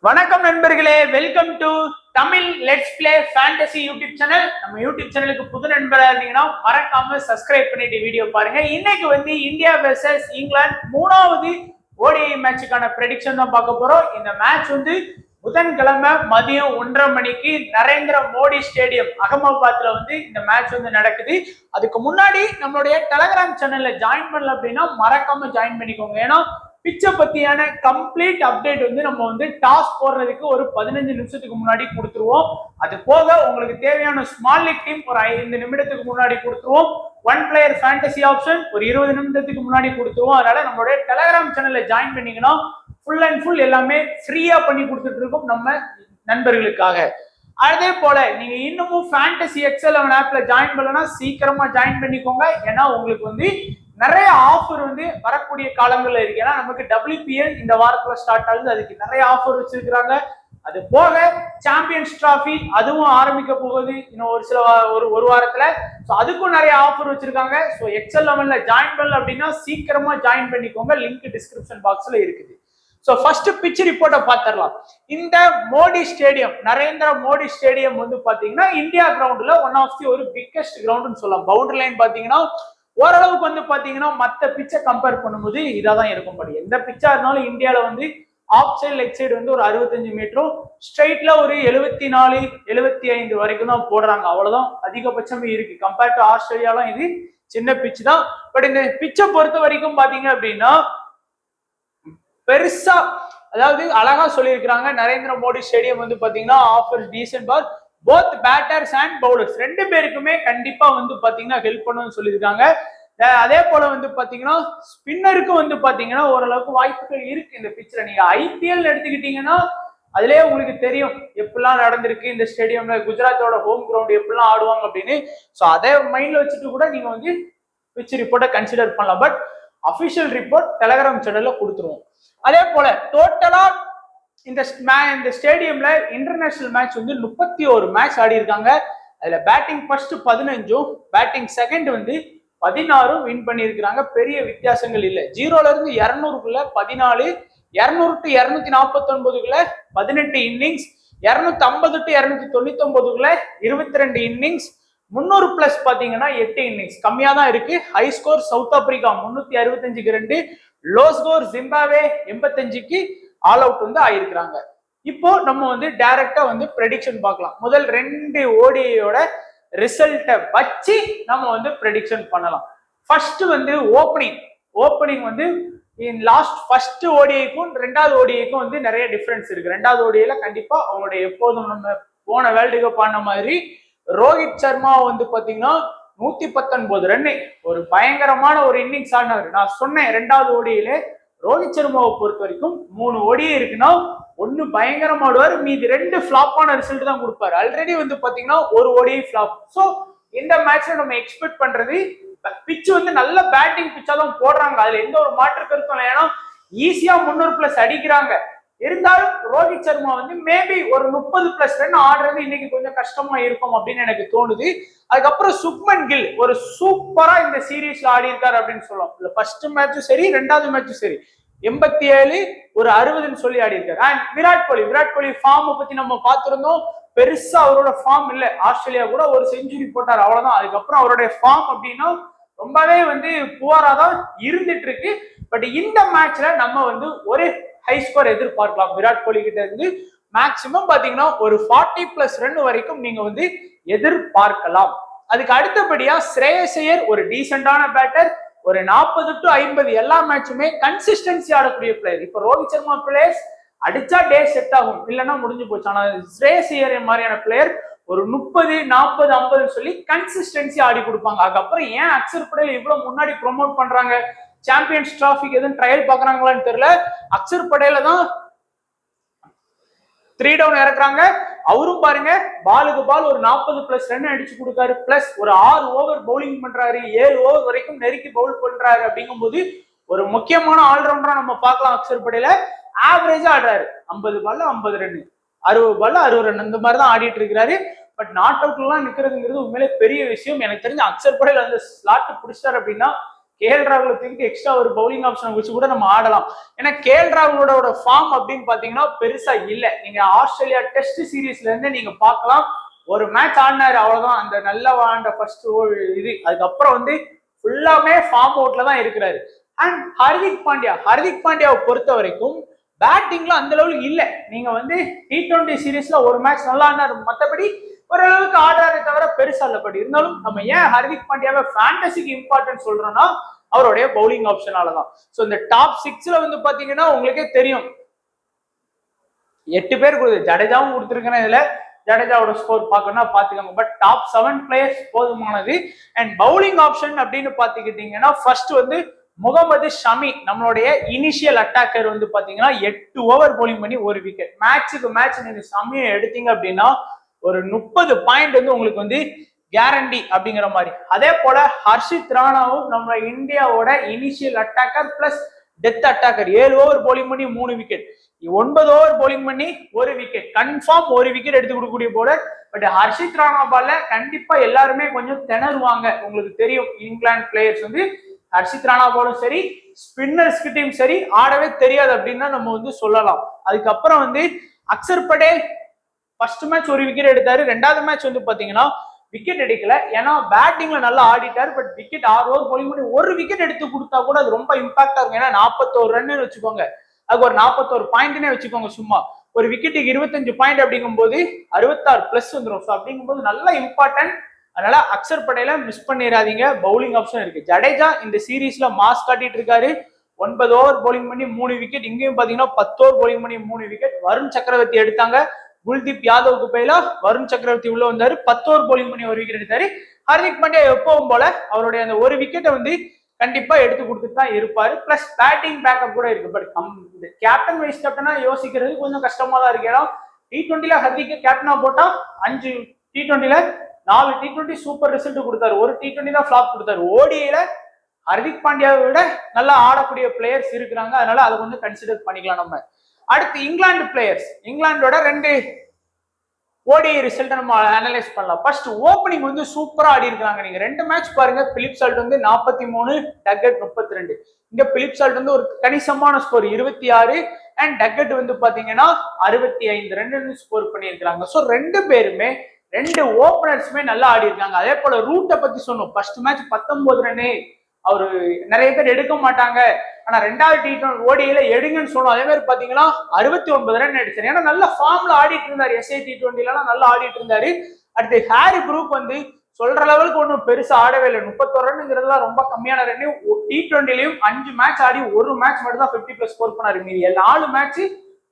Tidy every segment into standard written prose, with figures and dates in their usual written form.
வணக்கம் நண்பர்களே, welcome to Tamil let's play fantasy YouTube channel. நம்ம யூடியூப் சேனலுக்கு புது நண்பராக இருந்தீங்கன்னா மறக்காம சப்ஸ்கிரைப் பண்ணிட்டு வீடியோ பாருங்க. இன்னைக்கு இந்தியா வெர்சஸ் இங்கிலாந்து மூணாவது ஓடிஐ மேட்சுக்கான ப்ரெடிக்ஷன் தான் பார்க்க போறோம். இந்த மேட்ச் புதன்கிழமை மதியம் 1:30 மணிக்கு நரேந்திர மோடி ஸ்டேடியம் அகமதாபாத்ல இந்த மேட்ச் நடக்குது. அதுக்கு முன்னாடி நம்மளுடைய டெலகிராம் சேனல்ல ஜாயின் பண்ணல அப்படின்னா மறக்காம ஜாயின் பண்ணிக்கோங்க. ஏன்னா பிச்சை பத்தியான கம்ப்ளீட் அப்டேட் நம்ம டாஸ் போடுறதுக்கு ஒரு 15 நிமிஷத்துக்கு முன்னாடி கொடுத்துருவோம். அது போக உங்களுக்கு தேவையான ஸ்மால் லீக் டீம் ஒரு 5 நிமிடத்துக்கு முன்னாடி கொடுத்துருவோம். 1 பிளேயர் ஃபேண்டசி ஆப்ஷன் ஒரு 20 நிமிடத்துக்கு முன்னாடி கொடுத்துருவோம். அதனால நம்மளுடைய டெலகிராம் சேனல்ல ஜாயின் பண்ணீங்கன்னா ஃபுல் அண்ட் ஃபுல் எல்லாமே ஃப்ரீயா பண்ணி கொடுத்துட்டு இருக்கோம் நம்ம நண்பர்களுக்காக. அதே போல நீங்க இன்னமும் ஃபேண்டசி எக்ஸ்11 ஆப்ல ஜாயின் பண்ணலன்னா சீக்கிரமா ஜாயின் பண்ணிக்கோங்க. ஏன்னா உங்களுக்கு நிறைய ஆஃபர் வரக்கூடிய காலங்கள்ல இருக்கு. ஏன்னா நமக்கு WPL இந்த வாரத்துல ஸ்டார்ட் ஆகுது. அதுக்கு நிறைய ஆஃபர் வச்சிருக்கிறாங்க. அது போக சாம்பியன்ஸ் டிராஃபி அதுவும் ஆரம்பிக்க போகுது இன்னும் ஒரு வாரத்துல. ஸோ அதுக்கும் நிறைய ஆஃபர் வச்சிருக்காங்க. ஸோ எக்ஸ்11ல ஜாயின் பண்ணல அப்படின்னா சீக்கிரமா ஜாயின் பண்ணிக்கோங்க. லிங்க் டிஸ்கிரிப்ஷன் பாக்ஸ்ல இருக்குது. ஸோ ஃபர்ஸ்ட் பிட்ச் ரிப்போர்ட்டை பார்த்துடலாம். இந்த மோடி ஸ்டேடியம், நரேந்திர மோடி ஸ்டேடியம் பாத்தீங்கன்னா இந்தியா கிரவுண்ட்ல ஒன் ஆஃப் தி ஒரு பிக்கெஸ்ட் கிரவுண்ட்னு சொல்லலாம். பவுண்டரி லைன் பாத்தீங்கன்னா ஓரளவுக்கு பாத்தீங்கன்னா மற்ற பிச்சை கம்பேர் பண்ணும்போது இதாதான் இருக்கும். பட் எந்த பிச்சா இருந்தாலும் இந்தியாவில ஆஃப் சைடு லெக் சைடு ஒரு 65 மீட்டரும் ஸ்ட்ரைட்ல ஒரு 74 75 வரைக்கும் தான் போடுறாங்க. அவ்வளவுதான் அதிகபட்சமே இருக்கு. கம்பேர் டு ஆஸ்திரேலியாலாம் இது சின்ன பிச் தான். பட் இந்த பிச்சை பொறுத்த வரைக்கும் பாத்தீங்க அப்படின்னா பெருசா, அதாவது அழகா சொல்லியிருக்கிறாங்க. நரேந்திர மோடி ஸ்டேடியம் பாத்தீங்கன்னா offer decent ball both batters and bowlers ரெண்டு பேருக்குமே கண்டிப்பா பாத்தீங்கன்னா ஹெல்ப் பண்ணுன்னு சொல்லியிருக்காங்க. அதே போல பாத்தீங்கன்னா ஸ்பின்னருக்கு பாத்தீங்கன்னா ஓரளவுக்கு வாய்ப்புகள் இருக்கு இந்த பிச்சில். நீங்க IPL எடுத்துக்கிட்டீங்கன்னா அதுலயே உங்களுக்கு தெரியும் எப்படிலாம் நடந்திருக்கு இந்த ஸ்டேடியம்ல. குஜராத்தோட ஹோம் கிரவுண்ட் எப்படிலாம் ஆடுவாங்க அப்படின்னு. ஸோ அதே மைண்ட்ல வச்சுட்டு கூட நீங்க பிச் ரிப்போர்ட்டை கன்சிடர் பண்ணலாம். பட் அபிஷியல் ரிப்போர்ட் டெலகிராம் சேனல்ல கொடுத்துருவோம். அதே போல டோட்டலா இந்த ஸ்டேடியம்ல இன்டர்நேஷனல் மேட்ச் 31 மேட்ச் ஆடி இருக்காங்க. அதுல batting first 15, batting second 16 win பண்ணியிருக்கிறாங்க. பெரிய வித்தியாசங்கள் இல்லை. 0ல இருந்து 200க்குள்ள 14, 200 to 249க்குள்ள 18 இன்னிங்ஸ், 250 to 299க்குள்ள 22 இன்னிங்ஸ், 300 பிளஸ் பாத்தீங்கன்னா 8 இன்னிங்ஸ். கம்மியா தான் இருக்கு. ஹை ஸ்கோர் சவுத் ஆப்பிரிக்கா 365க்கு 2, low score Zimbabwe all out அவுட் ஆயிருக்கிறாங்க. இப்போ நம்ம டைரக்டா ப்ரெடிக்ஷன் பார்க்கலாம். முதல் 2 ஓடிஐயோட ரிசல்ட்டை வச்சு நம்ம ப்ரெடிக்ஷன் பண்ணலாம். ஃபர்ஸ்ட் ஓப்பனிங் லாஸ்ட் ஃபர்ஸ்ட் ஓடிஐக்கும் 2வது ஓடிஐக்கும் நிறைய டிஃபரன்ஸ் இருக்கு. 2வது ஓடிஐல கண்டிப்பா அவங்களுடைய எப்போதும் நம்ம போன வேர்ல்டு கப் ஆன மாதிரி ரோஹித் சர்மா பாத்தீங்கன்னா 119 ரன் ஒரு பயங்கரமான ஒரு இன்னிங்ஸ் ஆடினாரு. நான் சொன்னேன் 2வது ஓடிஐல ரோஹித் சர்மாவை பொறுத்த வரைக்கும் 3 ஓடிஐ இருக்குன்னா 1 பயங்கரமா ஆடுவார், மீதி 2 ஃபிளாப்பான ரிசல்ட் தான் கொடுப்பாரு. ஆல்ரெடி பாத்தீங்கன்னா ஒரு ஓடிஐ ஃபிளாப். ஸோ இந்த மேட்ச்ல நம்ம எக்ஸ்பெக்ட் பண்றது பிச் நல்ல பேட்டிங் பிச்சா தான் போடுறாங்க. அதுல எந்த ஒரு மாற்று கருத்தும் இல்லை. ஏன்னா ஈஸியா 300 பிளஸ் அடிக்கிறாங்க. இருந்தாலும் ரோஹித் சர்மா மேபி ஒரு 30 பிளஸ் ரன் ஆடுறது இன்னைக்கு கொஞ்சம் கஷ்டமா இருக்கும் அப்படின்னு எனக்கு தோணுது. அதுக்கப்புறம் சுப்மன் கில் ஒரு சூப்பரா இந்த சீரீஸ்ல ஆடி இருக்காரு அப்படின்னு சொல்லலாம். ஃபர்ஸ்ட் மேட்சும் சரி 2வது மேட்சும் சரி 87 ஒரு 60ன்னு சொல்லி ஆடி இருக்காரு. அண்ட் விராட் கோலி ஃபார்ம் பத்தி நம்ம பார்த்திருந்தோம். பெருசா அவரோட ஃபார்ம் இல்ல. ஆஸ்திரேலியா கூட ஒரு செஞ்சுரி போட்டார், அவ்வளவுதான். அதுக்கப்புறம் அவருடைய ஃபார்ம் அப்படின்னா ரொம்பவே புவரா தான் இருந்துட்டு இருக்கு. பட் இந்த மேட்ச்ல நம்ம ஒரு ஹை ஸ்கோர் எதிர்பார்க்கலாம். விராட் கோலி கிட்ட இருந்து மேக்சிமம் பாத்தீங்கன்னா ஒரு 40 பிளஸ் ரன் வரைக்கும் நீங்க எதிர்பார்க்கலாம். அதுக்கு அடுத்தபடியா ஸ்ரேயஸ் ஐயர் ஒரு டீசென்டான பேட்டர், ஒரு 40 to 50 எல்லா மேட்சுமே கன்சிஸ்டன்சி ஆடக்கூடிய பிளேயர். இப்ப ரோஹித் சர்மா பிளேயர்ஸ் அடிச்சா டே செட் ஆகும், இல்லைன்னா முடிஞ்சு போச்சு. ஆனா ஸ்ரேயஸ் ஐயர் மாதிரியான பிளேயர் ஒரு 30, 40, 50 சொல்லி கன்சிஸ்டன்சி ஆடி கொடுப்பாங்க. அதுக்கப்புறம் ஏன் அக்சர் படேல் இவ்வளவு முன்னாடி ப்ரொமோட் பண்றாங்க? சாம்பியன்ஸ் டிராஃபிக்கு எதுவும் ட்ரையல் பாக்குறாங்களான்னு தெரியல. அக்சர் படேல தான் 3 டவுன் இறக்குறாங்க. அவரும் பாருங்க பாலுக்கு பால் ஒரு 40 பிளஸ் ரன் அடிச்சு கொடுக்காரு. பிளஸ் ஒரு 6 ஓவர் பவுலிங் பண்றாரு, 7 ஓவர் வரைக்கும் நெருக்கி பவுல் பண்றாரு. அப்படிங்கும் போது ஒரு முக்கியமான ஆல்ரவுண்டரா நம்ம பார்க்கலாம். அக்சர் படேல ஆவரேஜா ஆடுறாரு. 50 பால்ல 50 ரன், 60 பால்ல 60 ரன், இந்த மாதிரி தான் ஆடிட்டு இருக்கிறாரு. பட் நாட் அவுட்ல எல்லாம் நிக்கிறதுங்கிறது உண்மையிலே பெரிய விஷயம். எனக்கு தெரிஞ்ச அக்சர் படேல் ஸ்லாட் பிடிச்சாரு அப்படின்னா கேஎல் ராகுல தூக்கிட்டு எக்ஸ்ட்ரா ஒரு பவுலிங் ஆப்ஷன் வச்சு கூட நம்ம ஆடலாம். ஏன்னா கேஎல் ராகுலோட ஃபார்ம் அப்படின்னு பாத்தீங்கன்னா பெருசா இல்ல. நீங்க ஆஸ்திரேலியா டெஸ்ட் சீரீஸ்ல இருந்து நீங்க பார்க்கலாம், ஒரு மேட்ச் ஆடினாரு அவ்வளவுதான், அந்த நல்ல ஆண்ட ஃபர்ஸ்ட் இது. அதுக்கப்புறம் வந்து ஃபுல்லாமே ஃபார்ம் அவுட்ல தான் இருக்கிறாரு. அண்ட் ஹர்திக் பாண்டியாவை பொறுத்த வரைக்கும் பேட்டிங்ல அந்த லெவலுக்கு இல்ல. நீங்க வந்து T20 சீரீஸ்ல ஒரு மேட்ச் நல்லா ஆடினாரு, மற்றபடி ஓரளவுக்கு ஆடுறாரே தவிர பெருசா இல்ல. பட் இருந்தாலும் நம்ம ஏன் ஹர்திக் பாண்டியாவை ஃபேண்டசிக்கு இம்பார்ட்டன்ட் சொல்றோம்னா அவருடைய பவுலிங் ஆப்ஷனாலதான். சோ இந்த டாப் 6ல வந்து பாத்தீங்கன்னா உங்களுக்கே தெரியும் 8 பேர் கொடுத்து ஜடேஜாவும் கொடுத்துருக்கேன். இதுல ஜடேஜாவோட ஸ்கோர் பார்க்கணும்னா பாத்துக்கோங்க. பட் டாப் 7 பிளேயர்ஸ் போதுமானது. அண்ட் பவுலிங் ஆப்ஷன் அப்படின்னு பாத்துக்கிட்டீங்கன்னா ஃபர்ஸ்ட் வந்து முகமது ஷமி, நம்மளுடைய இனிஷியல் அட்டாக்கர் வந்து பாத்தீங்கன்னா 8 ஓவர் பவுலிங் பண்ணி ஒரு விக்கெட். மேட்சுக்கு மேட்ச் நீங்க ஷமியை எடுத்தீங்க அப்படின்னா ஒரு 30 பாயிண்ட் வந்து உங்களுக்கு வந்து கேரண்டி அப்படிங்கிற மாதிரி. அதே போல ஹர்ஷித் ராணாவும் நம்ம இந்தியாவோட initial attacker plus death attacker 7 over bowling பண்ணி 3 விக்கெட், 9 ஓவர் பவுலிங் பண்ணி ஒரு விக்கெட், கன்ஃபார்ம் ஒரு விக்கெட் எடுத்து கொடுக்கக்கூடிய போலர். பட் ஹர்ஷித் ராணா பால்ல கண்டிப்பா எல்லாருமே கொஞ்சம் திணறுவாங்க. உங்களுக்கு தெரியும் இங்கிலாந்து பிளேயர்ஸ் வந்து ஹர்ஷித் ராணா போலும் சரி ஸ்பின்னர்ஸ் கிட்டையும் சரி ஆடவே தெரியாது அப்படின்னு தான் நம்ம வந்து சொல்லலாம். அதுக்கப்புறம் வந்து அக்சர் படேல் ஃபர்ஸ்ட் மேட்ச் ஒரு விக்கெட் எடுத்தாரு. ரெண்டாவது மேட்ச் வந்து பாத்தீங்கன்னா விக்கெட் எடுக்கல, ஏன்னா பேட்டிங்ல நல்லா ஆடிட்டாரு. பட் விக்கெட் 6 ஓவர் பவுலிங் பண்ணி ஒரு விக்கெட் எடுத்து கொடுத்தா கூட அது ரொம்ப இம்பாக்டா இருக்கும். ஏன்னா 41 ரன் வச்சுக்கோங்க, அதுக்கு ஒரு 41 பாயிண்ட்னே வச்சுக்கோங்க. சும்மா ஒரு விக்கெட்டுக்கு 25 பாயிண்ட் அப்படிங்கும் போது 66 பிளஸ் வந்துடும். ஸோ அப்படிங்கும்போது நல்ல இம்பார்ட்டன்ட். அதனால அக்சர் படேல மிஸ் பண்ணிடாதீங்க. பவுலிங் ஆப்ஷன் இருக்கு. ஜடேஜா இந்த சீரீஸ்ல மாஸ் காட்டிட்டு இருக்காரு. 9 ஓவர் பவுலிங் பண்ணி 3 விக்கெட். இங்கேயும் பாத்தீங்கன்னா 10 ஓவர் பவுலிங் பண்ணி 3 விக்கெட். வருண் சக்கரவர்த்தி எடுத்தாங்க, குல்தீப் யாதவுக்கு பேலா வருண் சக்கரவர்த்தி உள்ள வந்தாரு, 10 ஓவர் பவுலிங் பண்ணி ஒரு விக்கெட் எடுத்தாரு. ஹர்திக் பாண்டியா எப்பவும் போல அவருடைய அந்த ஒரு விக்கெட்டை வந்து கண்டிப்பா எடுத்து கொடுத்துட்டு தான் இருப்பாரு. பிளஸ் பேட்டிங் பேக்கப் கூட இருக்கு. பட் இந்த கேப்டன் வைஸ் கேப்டனா யோசிக்கிறது கொஞ்சம் கஷ்டமா தான் இருக்கு. ஏன்னா T20ல ஹர்திக்கு கேப்டனா போட்டா 5 T20ல 4 T20 சூப்பர் ரிசல்ட் கொடுத்தாரு, ஒரு T20 தான் ஃபிளாப் கொடுத்தாரு. ஓடிஐல ஹர்திக் பாண்டியாவை விட நல்லா ஆடக்கூடிய பிளேயர்ஸ் இருக்கிறாங்க. அதனால அதை கொஞ்சம் கன்சிடர் பண்ணிக்கலாம் நம்ம. அடுத்து இங்கிலாந்து பிளேயர்ஸ், இங்கிலாந்தோட 2 ஓடிஐ ரிசல்ட் நம்ம அனலைஸ் பண்ணலாம். ஃபர்ஸ்ட் ஓப்பனிங் வந்து சூப்பரா ஆடி இருக்காங்க. நீங்க 2 மேட்ச் பாருங்க. பிலிப் சால்ட் வந்து 43, டக்கெட் 32. இங்க பிலிப் சால்ட் வந்து ஒரு கணிசமான ஸ்கோர் 26 அண்ட் டக்கெட் வந்து பாத்தீங்கன்னா 65 ரன் ஸ்கோர் பண்ணியிருக்காங்க. ஸோ 2 பேருமே 2 ஓப்பனர்ஸுமே நல்லா ஆடி இருக்காங்க. அதே போல ரூட்டை பத்தி சொன்னோம். ஃபர்ஸ்ட் மேட்ச் 19 ரன்னு, அவரு நிறைய பேர் எடுக்க மாட்டாங்க, ஆனா 2வது T20 ஓடிஐல எடுங்கன்னு சொன்னோம். அதே மாதிரி பாத்தீங்கன்னா 69 ரன் அடிச்சாரு. ஏன்னா நல்ல ஃபார்ம்ல ஆடிட்டு இருந்தாரு. SA T20 நல்லா ஆடிட்டு இருந்தாரு. அடுத்து ஹாரி ப்ரூக் வந்து சொல்ற லெவலுக்கு ஒன்றும் பெருசா ஆடவே இல்லை. 31 ரன்ங்கிறதுலாம் ரொம்ப கம்மியான ரன்னு. T20லயும் 5 மேட்ச் ஆடி ஒரு மேட்ச் மட்டும் தான் 50+ ஸ்கோர் பண்ணாரு. மீதி 4 மேட்ச்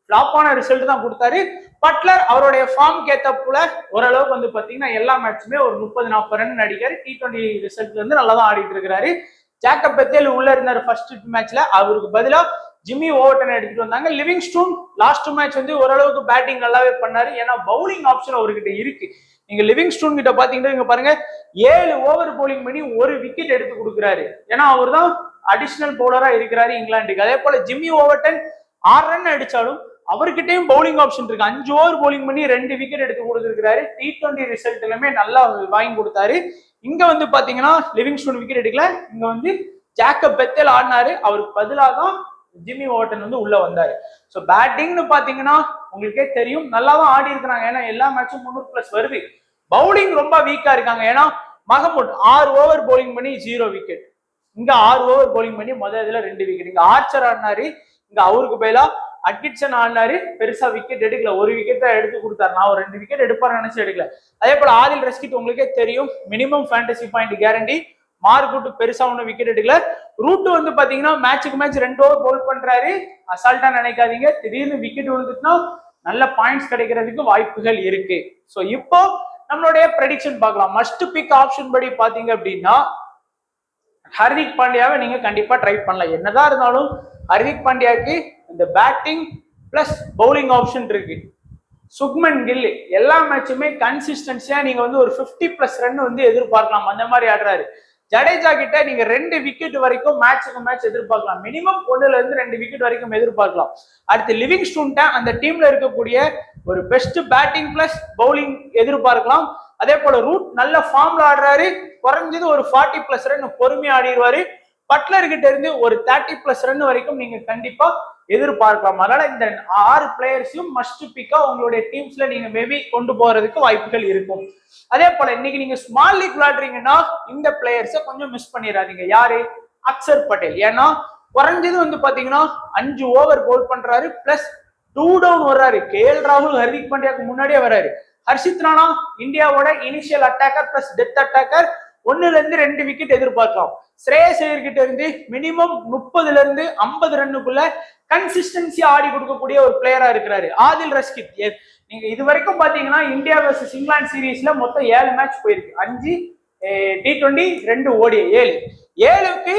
ஃபிளாப்பான ரிசல்ட் தான் கொடுத்தாரு. பட்லர் அவருடைய ஃபார்ம் கேத்தப்புல ஓரளவுக்கு வந்து பாத்தீங்கன்னா எல்லா மேட்சுமே ஒரு 30-40 ரன் அடிக்காரு. T20 ரிசல்ட்ல இருந்து நல்லா தான் ஆடிட்டு இருக்கிறாரு. ஜாக்கப் பெத்தேல் உள்ள இருந்தாரு ஃபர்ஸ்ட் மேட்ச்ல, அவருக்கு பதிலா ஜிம்மி ஓவர்டன் எடுத்துட்டு வந்தாங்க. லிவிங்ஸ்டோன் லாஸ்ட் மேட்ச் வந்து ஓரளவுக்கு பேட்டிங் நல்லாவே பண்ணாரு. ஏன்னா பவுலிங் ஆப்ஷன் அவர்கிட்ட இருக்கு. நீங்க லிவிங்ஸ்டோன் கிட்ட பாத்தீங்கன்னா இங்க பாருங்க 7 ஓவர் பவுலிங் பண்ணி ஒரு விக்கெட் எடுத்து கொடுக்குறாரு. ஏன்னா அவர் தான் அடிஷனல் பவுலரா இருக்கிறாரு இங்கிலாந்துக்கு. அதே போல ஜிம்மி ஓவர்டன் 6 ரன் அடிச்சாலும் அவர்கிட்டயும் பவுலிங் ஆப்ஷன் இருக்கு. 5 ஓவர் பவுலிங் பண்ணி 2 விக்கெட் எடுத்து கொடுத்துருக்காரு. T20 ரிசல்ட் எல்லாமே நல்லா வாங்கி கொடுத்தாரு. இங்க வந்து பாத்தீங்கன்னா லிவிங்ஸ்டோன் விக்கெட் எடுக்கல, இங்க வந்து ஜாக்கப் பெத்தேல் ஆடினாரு. அவருக்கு பதிலாக தான் ஜிம்மி ஓவர்டன் வந்து உள்ள வந்தாரு. ஸோ பேட்டிங்னு பாத்தீங்கன்னா உங்களுக்கே தெரியும் நல்லா தான் ஆடி இருக்கிறாங்க. ஏன்னா எல்லா மேட்சும் 300+ வருது. பவுலிங் ரொம்ப வீக்கா இருக்காங்க. ஏன்னா மஹமூட் 6 ஓவர் பவுலிங் பண்ணி 0 விக்கெட். இங்க 6 ஓவர் பவுலிங் பண்ணி முதல் இதுல 2 விக்கெட். இங்க ஆர்ச்சர் ஆடினாரு, இங்க அவருக்கு பதிலா அட்கின்சன் ஆடினாரு. பெருசா விக்கெட் எடுக்கல, ஒரு விக்கெட் தான் எடுத்து கொடுத்தாரு. நான் ஒரு 2 விக்கெட் எடுப்பாரு நினைச்சு எடுக்கல. அதே போல ஆதில் ரஸ்கித் உங்களுக்கே தெரியும் minimum fantasy point guarantee. Mark பெருசா ஒன்னும் விக்கெட் எடுக்கல. ரூட் வந்து பாத்தீங்கன்னா மேட்சுக்கு மேட்ச் 2 ஓவர் பவுல் பண்றாரு. அசால்ட்டா நினைக்காதீங்க, திடீர்னு விக்கெட் விழுந்துட்டுனா நல்ல பாயிண்ட்ஸ் கிடைக்கிறதுக்கு வாய்ப்புகள் இருக்கு. ஸோ இப்போ நம்மளுடைய ப்ரெடிக்ஷன் பார்க்கலாம். மஸ்ட் பிக் ஆப்ஷன் படி பாத்தீங்க அப்படின்னா ஹர்திக் பாண்டியாவை நீங்க கண்டிப்பா ட்ரை பண்ணலாம். என்னதான் இருந்தாலும் ஹர்திக் பாண்டியாவுக்கு இந்த பேட்டிங் பிளஸ் பவுலிங் ஆப்ஷன் இருக்கு. சுக்மன் கில் எல்லா மேட்சுமே கன்சிஸ்டன்சியா நீங்க வந்து ஒரு 50+ ரன் வந்து எதிர்பார்க்கலாம். அந்த மாதிரி ஆடுறாரு. ஜடேஜா கிட்ட நீங்க 2 விக்கெட் வரைக்கும் மேட்சுக்கு மேட்ச் எதிர்பார்க்கலாம். மினிமம் 1ல இருந்து 2 விக்கெட் வரைக்கும் எதிர்பார்க்கலாம். அடுத்து லிவிங்ஸ்டோன் அந்த டீம்ல இருக்கக்கூடிய ஒரு பெஸ்ட் பேட்டிங் பிளஸ் பவுலிங் எதிர்பார்க்கலாம். அதே போல ரூட் நல்ல ஃபார்ம்ல ஆடுறாரு. குறைஞ்சது ஒரு 40+ ரன் பொறுமையா ஆடிடுவாரு. பட்லர் கிட்ட இருந்து ஒரு 30+ ரன் வரைக்கும் நீங்க கண்டிப்பா எதிர்பார்க்கலாம். அதனால இந்த 6 பிளேயர்ஸையும் மஸ்ட் பிக்கா உங்களுடைய டீம்ஸ்ல நீங்க மேபி கொண்டு போறதுக்கு வாய்ப்புகள் இருக்கும். அதே போல இன்னைக்கு நீங்க ஸ்மால் லீக் விளையாடுறீங்கன்னா இந்த பிளேயர்ஸை கொஞ்சம் மிஸ் பண்ணிடாதீங்க. யாரு? அக்சர் பட்டேல். ஏன்னா குறைஞ்சது வந்து பாத்தீங்கன்னா 5 ஓவர் போல் பண்றாரு, பிளஸ் 2 டவுன் வர்றாரு. KL ராகுல் ஹர்திக் பாண்டியாக்கு முன்னாடியே வர்றாரு. ஹர்ஷித் ராணா இந்தியாவோட initial attacker plus death attacker, 1ல இருந்து 2 விக்கெட் எதிர்பார்க்கலாம். ஸ்ரேயஸ் ஐயர் கிட்ட இருந்து மினிமம் 30ல இருந்து 50 ரன்னுக்குள்ள கன்சிஸ்டன்சியா ஆடி கொடுக்கக்கூடிய ஒரு பிளேயரா இருக்கிறாரு. ஆதில் ரஷ்கித். நீங்க இது வரைக்கும் பாத்தீங்கன்னா இந்தியா வர்சஸ் இங்கிலாந்து சீரீஸ்ல மொத்தம் 7 மேட்ச் போயிருக்கு. 5 T20, 2 ODI, 7க்கு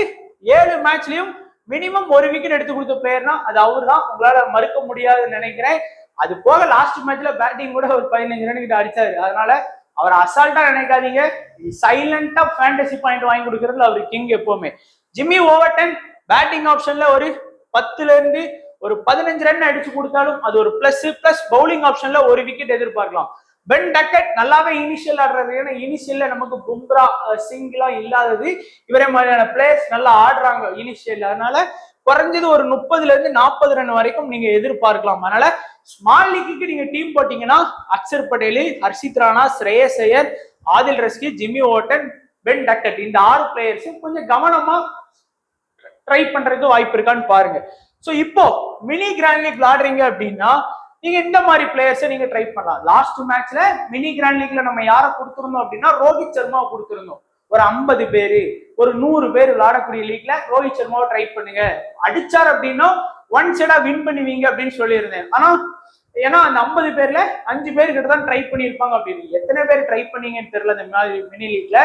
7 மேட்ச்லயும் மினிமம் 1 விக்கெட் எடுத்து கொடுத்த பிளேயர்னா அது அவரு தான். உங்களால மறுக்க முடியாதுன்னு நினைக்கிறேன். அது போக லாஸ்ட் மேட்ச்ல பேட்டிங் கூட ஒரு 15 ரன் கிட்ட அடிச்சாரு. அதனால அவர் அசால்ட்டா நினைக்காதீங்க. சைலண்டா ஃபேண்டசி பாயிண்ட் வாங்கி கொடுக்கறதுல அவர் கிங் எப்பவுமே. ஜிம்மி ஓவர்டன் பேட்டிங் ஆப்ஷன்ல ஒரு 10ல இருந்து ஒரு 15 ரன் அடிச்சு கொடுத்தாலும் அது ஒரு பிளஸ் பவுலிங் ஆப்ஷன்ல 1 விக்கெட் எதிர்பார்க்கலாம். பென் டக்கெட் நல்லாவே இனிஷியல் ஆடுறது. ஏன்னா இனிஷியல்ல நமக்கு பும்ரா சிங்லாம் இல்லாதது, இவரே மாதிரியான பிளேயர்ஸ் நல்லா ஆடுறாங்க இனிஷியல். அதனால குறைஞ்சது ஒரு 30ல இருந்து 40 ரன் வரைக்கும் நீங்க எதிர்பார்க்கலாம். அதனால ஸ்மால் லீக்கு நீங்க டீம் போட்டீங்கன்னா Axar Patel, Harshit Rana, Shreyas Iyer, Adil Rashid, Jamie Overton, Ben Duckett, இந்த 6 பிளேயர்ஸும் கொஞ்சம் கவனமா ட்ரை பண்றதுக்கு வாய்ப்பு இருக்கான்னு பாருங்க. சோ இப்போ மினி கிராண்ட் லீக் விளையாடுறீங்க அப்படின்னா நீங்க இந்த மாதிரி பிளேயர்ஸை நீங்க ட்ரை பண்ணலாம். லாஸ்ட் மேட்ச்ல மினி கிராண்ட் லீக்ல நம்ம யாரை கொடுத்துருந்தோம் அப்படின்னா ரோஹித் சர்மாவை கொடுத்துருந்தோம். ஒரு 50 பேரு, ஒரு 100 பேர் விளையாடக்கூடிய லீக்ல ரோஹித் சர்மாவை ட்ரை பண்ணுங்க. அடிச்சார் அப்படின்னா 1 சைடா வின் பண்ணுவீங்க அப்படின்னு சொல்லியிருந்தேன். ஆனா ஏன்னா அந்த 50 பேர்ல 5 பேர் கிட்ட தான் ட்ரை பண்ணியிருப்பாங்க அப்படின்னு. எத்தனை பேர் ட்ரை பண்ணீங்கன்னு தெரியல. இந்த மாதிரி மினி லீக்ல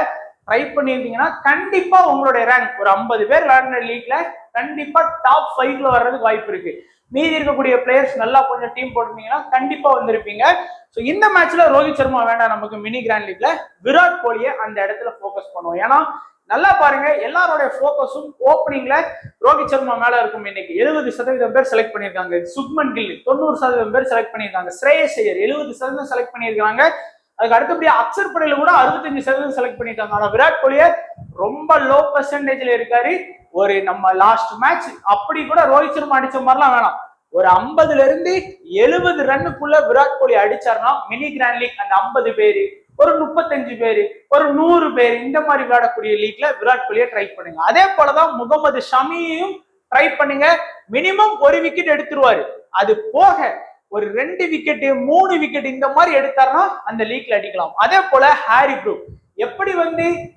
ட்ரை பண்ணியிருந்தீங்கன்னா கண்டிப்பா உங்களுடைய ரேங்க் ஒரு 50 பேர் விளையாடுற லீக்ல கண்டிப்பா டாப் 5ல வர்றதுக்கு வாய்ப்பு இருக்கு. மீதி இருக்கக்கூடிய பிளேயர்ஸ் நல்லா கொஞ்சம் டீம் போட்டிருந்தீங்கன்னா கண்டிப்பா வந்திருப்பீங்க. ஸோ இந்த மேட்ச்ல ரோஹித் சர்மா வேண்டாம் நமக்கு. மினி கிராண்ட் லீக்ல விராட் கோலியை அந்த இடத்துல போக்கஸ் பண்ணுவோம். ஏன்னா நல்லா பாருங்க, எல்லாரோடைய போக்கஸும் ஓப்பனிங்ல ரோஹித் சர்மா மேல இருக்கும். இன்னைக்கு 70% பேர் செலக்ட் பண்ணியிருக்காங்க. சுப்மன் கில் 90% பேர் செலக்ட் பண்ணியிருக்காங்க. ஸ்ரேயஸ் ஐயர் 70% செலக்ட் பண்ணியிருக்காங்க. அதுக்கு அடுத்தபடியா அக்சர் பட்டேல் கூட 65% செலக்ட் பண்ணிட்டாங்க. ஆனா விராட் கோலியை ரொம்ப லோ பெர்சன்டேஜ்ல இருக்காரு. ஒரு நம்ம லாஸ்ட் மேட்ச் அப்படி கூட ரோஹித் சர்மா அடிச்ச மாதிரிலாம் வேணாம், ஒரு 50ல இருந்து 70 ரன்னுக்குள்ள Virat Kohli அடிச்சார்னா mini grand league அந்த 50 பேரு, ஒரு 35 பேரு, ஒரு 100 பேர் இந்த மாதிரி விளையாடக்கூடிய லீக்ல விராட் கோலியை ட்ரை பண்ணுங்க. அதே போலதான் முகமது ஷமியையும் ட்ரை பண்ணுங்க. மினிமம் 1 விக்கெட் எடுத்துருவாரு. அது போக ஒரு 2 விக்கெட் 3 விக்கெட் இந்த மாதிரி எடுத்தாருன்னா அந்த லீக்ல அடிக்கலாம். அதே போல ஹாரி ப்ரூக் எப்படி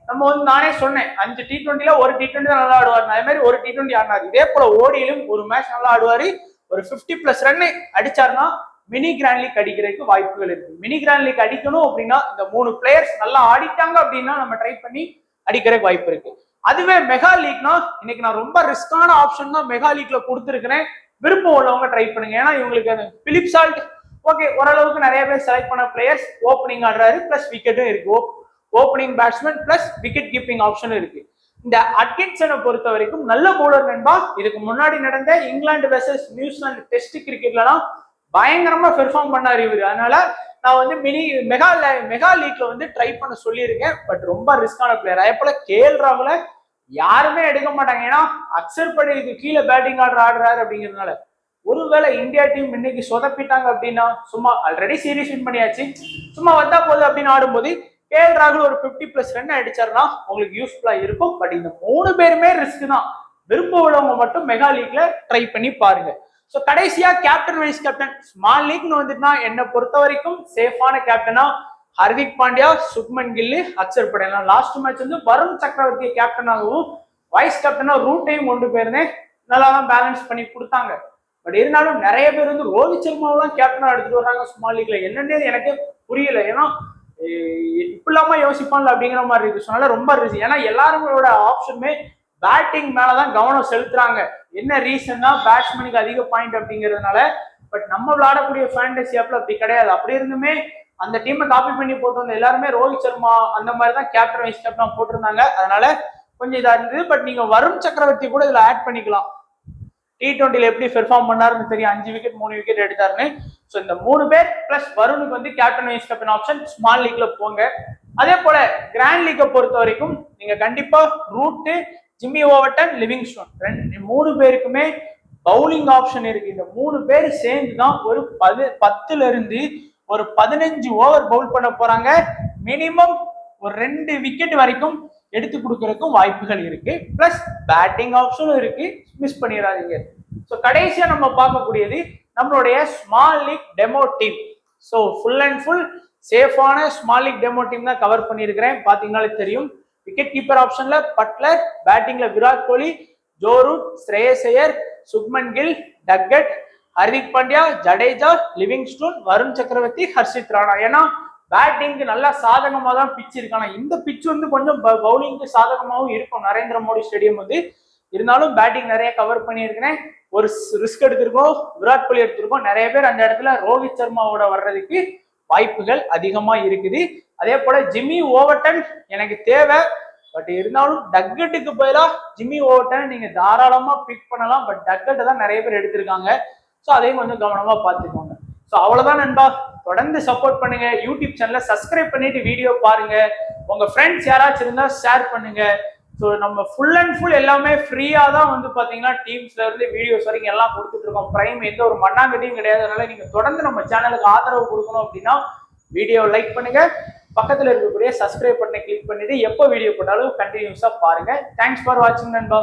நம்ம நானே சொன்னேன் 5 T20ல ஒரு T20 தான் நல்லா ஆடுவார். அதே மாதிரி ஒரு T20 ஆடினார். இதே போல ஓடியிலும் ஒரு மேட்ச் நல்லா ஆடுவாரு. ஒரு 50+ ரன் அடிச்சாருன்னா மினி கிராண்ட் லீக் அடிக்கிறதுக்கு வாய்ப்புகள் இருக்கு. மினி கிராண்ட் லீக் அடிக்கணும் அப்படின்னா இந்த 3 பிளேயர்ஸ் நல்லா ஆடிட்டாங்க அப்படின்னா நம்ம ட்ரை பண்ணி அடிக்கிறதுக்கு வாய்ப்பு இருக்கு. அதுவே மெகா லீக்னா இன்னைக்கு நான் ரொம்ப ரிஸ்கான ஆப்ஷன் தான் மெகா லீக்ல கொடுத்துருக்கிறேன். விருப்பம் உள்ளவங்க ட்ரை பண்ணுங்க. ஏன்னா இவங்களுக்கு அந்த பிலிப் சால்ட் ஓகே ஓரளவுக்கு நிறைய பேர் செலக்ட் பண்ண பிளேயர்ஸ் ஓப்பனிங் ஆடுறாரு, பிளஸ் விக்கெட்டும் இருக்கு. Opening batsman plus wicket keeping option இருக்கு. இந்த அட்கின்சனை பொறுத்த வரைக்கும் நல்ல பவுலர் நண்பா. இதுக்கு முன்னாடி நடந்த இங்கிலாந்து வெர்சஸ் நியூசிலாந்து டெஸ்ட் கிரிக்கெட்லாம் பயங்கரமா பெர்ஃபார்ம் பண்ணாரு இவரு. அதனால நான் மெகா லீக்ல ட்ரை பண்ண சொல்லியிருக்கேன். பட் ரொம்ப ரிஸ்கான பிளேயர். அதே போல KL ராகுல யாருமே எடுக்க மாட்டாங்க. ஏன்னா அக்சர் பட்டேலுக்கு கீழே பேட்டிங் ஆடுறாரு அப்படிங்கிறதுனால. ஒருவேளை இந்தியா டீம் இன்னைக்கு சொதப்பிட்டாங்க அப்படின்னா சும்மா ஆல்ரெடி சீரீஸ் வின் பண்ணியாச்சு, சும்மா வந்தா போகுது அப்படின்னு ஆடும்போது KL ராகுல் ஒரு 50+ ரன் அடிச்சாருன்னா உங்களுக்கு யூஸ்ஃபுல்லா இருக்கும். பட் இந்த 3 பேருமே ரிஸ்க் தான். விருப்பம் உள்ளவங்க மட்டும் மெகா லீக்ல ட்ரை பண்ணி பாருங்க. ஸோ கடைசியா கேப்டன் வைஸ் கேப்டன் ஸ்மால் லீக்னு வந்துட்டுனா என்னை பொறுத்த வரைக்கும் சேஃபான கேப்டனா ஹர்திக் பாண்டியா, சுப்மன் கில், அக்சர் பட்டேல். லாஸ்ட் மேட்ச் வருண் சக்கரவர்த்தியை கேப்டனாகவும் வைஸ் கேப்டனா ரூட்டையும் கொண்டு போயிருந்தேன். நல்லா தான் பேலன்ஸ் பண்ணி கொடுத்தாங்க. பட் இருந்தாலும் நிறைய பேர் ரோஹித் சர்மாவெல்லாம் கேப்டனா எடுத்துட்டு வர்றாங்க ஸ்மால் லீக்ல. என்னன்னே எனக்கே புரியல. ஏன்னா இப்படிலாமா யோசிப்பான்ல அப்படிங்கிற மாதிரி இருக்கு. சொன்னால ரொம்ப ரிஸ்க். ஏன்னா எல்லாருமோட ஆப்ஷனுமே பேட்டிங் மேலதான் கவனம் செலுத்துறாங்க. என்ன ரீசன்னா பேட்ஸ்மேனுக்கு அதிக பாயிண்ட் அப்படிங்கிறதுனால. பட் நம்ம விளையாடக்கூடிய ஃபேண்டசி ஆப்ல அப்படி கிடையாது. அப்படி இருந்துமே அந்த டீமை காப்பி பண்ணி போட்டு எல்லாருமே ரோஹித் சர்மா அந்த மாதிரி தான் கேப்டன் வைஸ் கேப்டன் போட்டிருந்தாங்க. அதனால கொஞ்சம் இதா இருந்தது. பட் நீங்க வருண் சக்கரவர்த்தி கூட இதுல ஆட் பண்ணிக்கலாம். T20ல எப்படி பெர்ஃபார்ம் பண்ணாருன்னு தெரியும். 5 விக்கெட் 3 விக்கெட் எடுத்தாருன்னு. ஸோ இந்த 3 பேர் பிளஸ் வருணுக்கு captain vice captain option small லீக்ல போங்க. அதே போல கிராண்ட் லீக்கை பொறுத்த வரைக்கும் நீங்க கண்டிப்பா ரூட், ஜிம்மி ஓவர்டன், லிவிங்ஸ்டோன் மூணு பேருக்குமே பவுலிங் ஆப்ஷன் இருக்கு. இந்த 3 பேர் சேர்ந்து தான் ஒரு 10ல இருந்து ஒரு 15 ஓவர் பவுல் பண்ண போறாங்க. மினிமம் ஒரு 2 விக்கெட் வரைக்கும் எடுத்து கொடுக்கறதுக்கும் வாய்ப்புகள் இருக்கு. பிளஸ் பேட்டிங் ஆப்ஷனும் இருக்கு, மிஸ் பண்ணிடாதீங்க. ஸோ கடைசியா நம்ம பார்க்கக்கூடியது நம்மளுடைய small league demo team. So full and full சேஃபான ஸ்மால் லீக் டெமோ டீம் தான் கவர் பண்ணியிருக்கிறேன். பார்த்தீங்கன்னாலே தெரியும். விக்கெட் கீப்பர் ஆப்ஷன்ல பட்லர், பேட்டிங்ல Virat Kohli, Joe Root, Shreyas Iyer, Shubman Gill, Duckett, Hardik Pandya, Jadeja, Livingstone, Varun Chakravarthy, Harshit Rana. ஏன்னா பேட்டிங்க்கு நல்லா சாதகமாக தான் பிச் இருக்கு. ஆனால் இந்த பிச் வந்து கொஞ்சம் பவுலிங்க்கு சாதகமாகவும் இருக்கும். நரேந்திர மோடி ஸ்டேடியம் வந்து இருந்தாலும் பேட்டிங் நிறைய கவர் பண்ணியிருக்கிறேன். ஒரு ரிஸ்க் எடுத்திருக்கோம், விராட் கோலி எடுத்திருக்கோம். நிறைய பேர் அந்த இடத்துல ரோஹித் சர்மாவோட வர்றதுக்கு வாய்ப்புகள் அதிகமா இருக்குது. அதே போல ஜிம்மி ஓவர்டன் எனக்கு தேவை. பட் இருந்தாலும் டக்கெட்டுக்கு பதிலா ஜிம்மி ஓவர்டன் நீங்க தாராளமா பிக் பண்ணலாம். பட் டக்கெட்டை தான் நிறைய பேர் எடுத்திருக்காங்க. ஸோ அதையும் கொஞ்சம் கவனமா பார்த்துக்கோங்க. ஸோ அவ்வளவுதான் நண்பா. தொடர்ந்து சப்போர்ட் பண்ணுங்க. யூடியூப் சேனலை சப்ஸ்கிரைப் பண்ணிட்டு வீடியோ பாருங்க. உங்க ஃப்ரெண்ட்ஸ் யாராச்சும் இருந்தா ஷேர் பண்ணுங்க. ஸோ நம்ம ஃபுல் அண்ட் ஃபுல் எல்லாமே ஃப்ரீயா தான் வந்து பாத்தீங்கன்னா டீம்ஸ்ல இருந்து வீடியோஸ் வரைக்கும் எல்லாம் கொடுத்துட்டு இருக்கோம். பிரைம் எந்த ஒரு மண்ணாங்கட்டியும் கிடையாது. அதனால நீங்க தொடர்ந்து நம்ம சேனலுக்கு ஆதரவு கொடுக்கணும் அப்படின்னா வீடியோ லைக் பண்ணுங்க. பக்கத்துல இருக்கக்கூடிய சப்ஸ்கிரைப் பண்ணி கிளிக் பண்ணிட்டு எப்போ வீடியோ போட்டாலும் கண்டினியூஸா பாருங்க. தேங்க்ஸ் ஃபார் வாட்சிங் நண்பா.